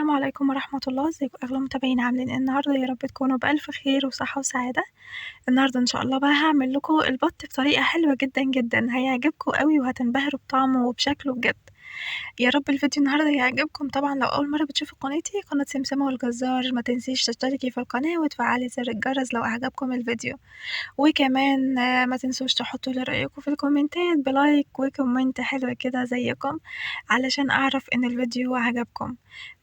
السلام عليكم ورحمة الله. ازيكم اغلى متابعين عاملين ايه النهارده؟ يا رب تكونوا بألف خير وصحة وسعادة. النهارده ان شاء الله بقى هعمل لكم البط بطريقة حلوة جدا جدا، هيعجبكم قوي وهتنبهروا بطعمه وبشكله بجد. يا رب الفيديو النهارده يعجبكم. طبعا لو اول مرة بتشوفوا قناتي قناة سمسمة والجزار، ما تنسيش تشتركي في القناة وتفعلي زر الجرس لو اعجبكم الفيديو. وكمان ما تنسوش تحطوا لي رأيكم في الكومنتات بلايك وكومنت حلو كده زيكم، علشان اعرف ان الفيديو عجبكم.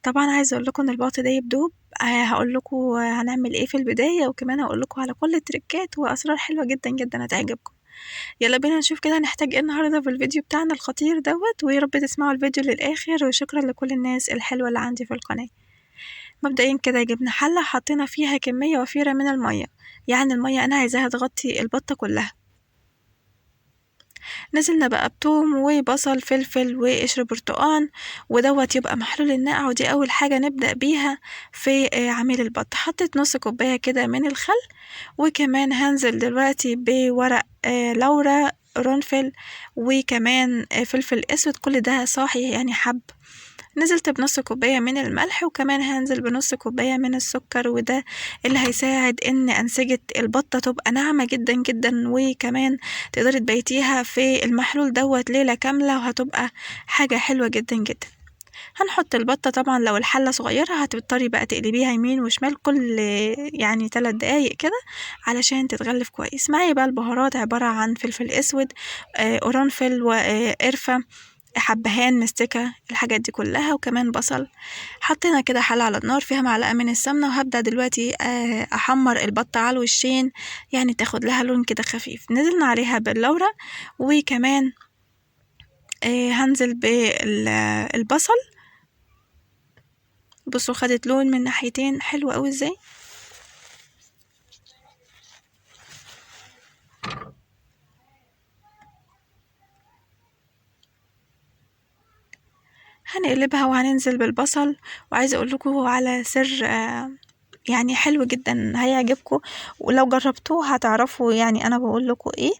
طبعا عايزه اقول لكم ان البط ده يبدوب. هقول لكم هنعمل ايه في البدايه، وكمان هقول لكم على كل التريكات واسرار حلوه جدا جدا هتعجبكم. يلا بينا نشوف كده هنحتاج ايه النهارده في الفيديو بتاعنا الخطير دوت، ويا رب تسمعوا الفيديو للاخر. وشكرا لكل الناس الحلوه اللي عندي في القناه. مبدئيا كده جبنا حله حطينا فيها كميه وفيره من الميه، يعني الميه انا عايزاها تغطي البطه كلها. نزلنا بقى بتوم وبصل فلفل وقشر برتقان، ودوت يبقى محلول النقع. ودي اول حاجة نبدأ بيها في عميل البط. حطيت نص كوباية كده من الخل، وكمان هنزل دلوقتي بورق لورا قرنفل، وكمان فلفل اسود، كل ده صاحي يعني حب. نزلت بنص كوباية من الملح، وكمان هنزل بنص كوباية من السكر، وده اللي هيساعد ان انسجة البطة تبقى ناعمة جدا جدا، وكمان تقدري تبيتيها في المحلول دوت ليلة كاملة، وهتبقى حاجة حلوة جدا جدا. هنحط البطة. طبعا لو الحلة صغيرة هتضطري بقى تقلبيها يمين وشمال كل يعني 3 دقايق كده علشان تتغلف كويس. معايا بقى البهارات عبارة عن فلفل اسود، قرنفل وقرفة، حبهان، مستكة، الحاجات دي كلها، وكمان بصل. حطينا كده حلة على النار فيها معلقة من السمنة، وهبدأ دلوقتي أحمر البطة على الوشين، يعني تاخد لها لون كده خفيف. نزلنا عليها باللورة، وكمان هنزل بالبصل. بصوا خدت لون من ناحيتين حلو قوي ازاي. هنقلبها وهننزل بالبصل. وعايزة اقول لكم على سر يعني حلو جدا هيعجبكم، ولو جربتوه هتعرفوا يعني انا بقول لكم ايه.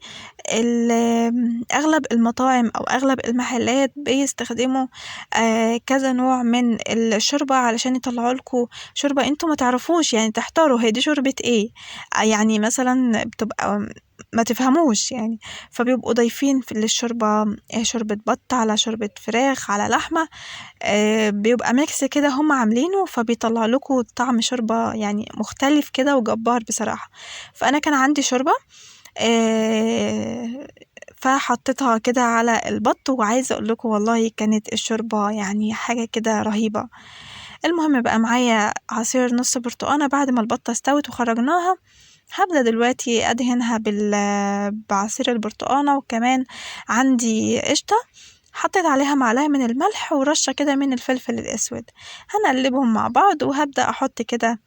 اغلب المطاعم او اغلب المحلات بيستخدموا كذا نوع من الشوربة علشان يطلعوا لكم شوربة انتوا ما تعرفوش، يعني تحتاروا هي دي شوربة ايه. يعني مثلا بتبقى ما تفهموش يعني، فبيبقوا ضايفين في الشوربة شوربة بط على شوربة فراخ على لحمة. بيبقى ميكس كده هم عاملينه، فبيطلع لكم طعم شوربة يعني مختلف كده وجبار بصراحة. فأنا كان عندي شوربة فحطيتها كده على البط، وعايزة اقول لكم والله كانت الشوربة يعني حاجة كده رهيبة. المهم بقى معايا عصير نص برتقانة بعد ما البطة استوت وخرجناها. هبدأ دلوقتي أدهنها بعصير البرتقانة، وكمان عندي قشطة حطيت عليها معلقة من الملح ورشة كده من الفلفل الأسود. هنقلبهم مع بعض، وهبدأ أحط كده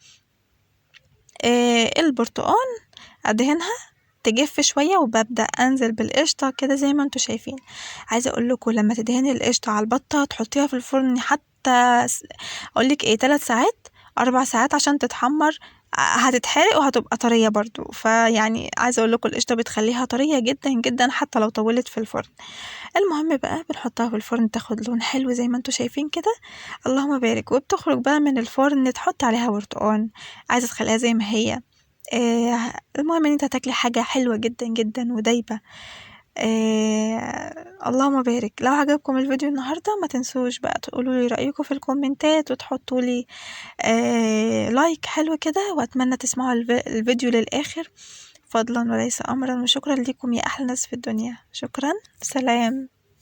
البرتقان، أدهنها تجف شوية، وببدأ أنزل بالقشطة كده زي ما انتوا شايفين. عايزة أقولكوا لما تدهني القشطة على البطة تحطيها في الفرن حتى أقولك ايه 3 ساعات 4 ساعات عشان تتحمر. هتتحرق وهتبقى طرية برضو. فيعني عايزة أقولكوا القشطة بتخليها طرية جدا جدا حتى لو طولت في الفرن. المهم بقى بنحطها في الفرن تاخد لون حلو زي ما انتوا شايفين كده، اللهم بارك. وبتخرج بقى من الفرن تحط عليها برتقان، عايزة تخليها زي ما هي. المهم ان انت هتاكلي حاجة حلوة جدا جدا ودايبة. اللهم بارك. لو عجبكم الفيديو النهاردة ما تنسوش بقى تقولوا لي رأيكم في الكومنتات، وتحطوا لي لايك حلو كده. واتمنى تسمعوا الفيديو للآخر فضلا وليس أمرا. وشكرا لكم يا أحلى ناس في الدنيا. شكرا، سلام.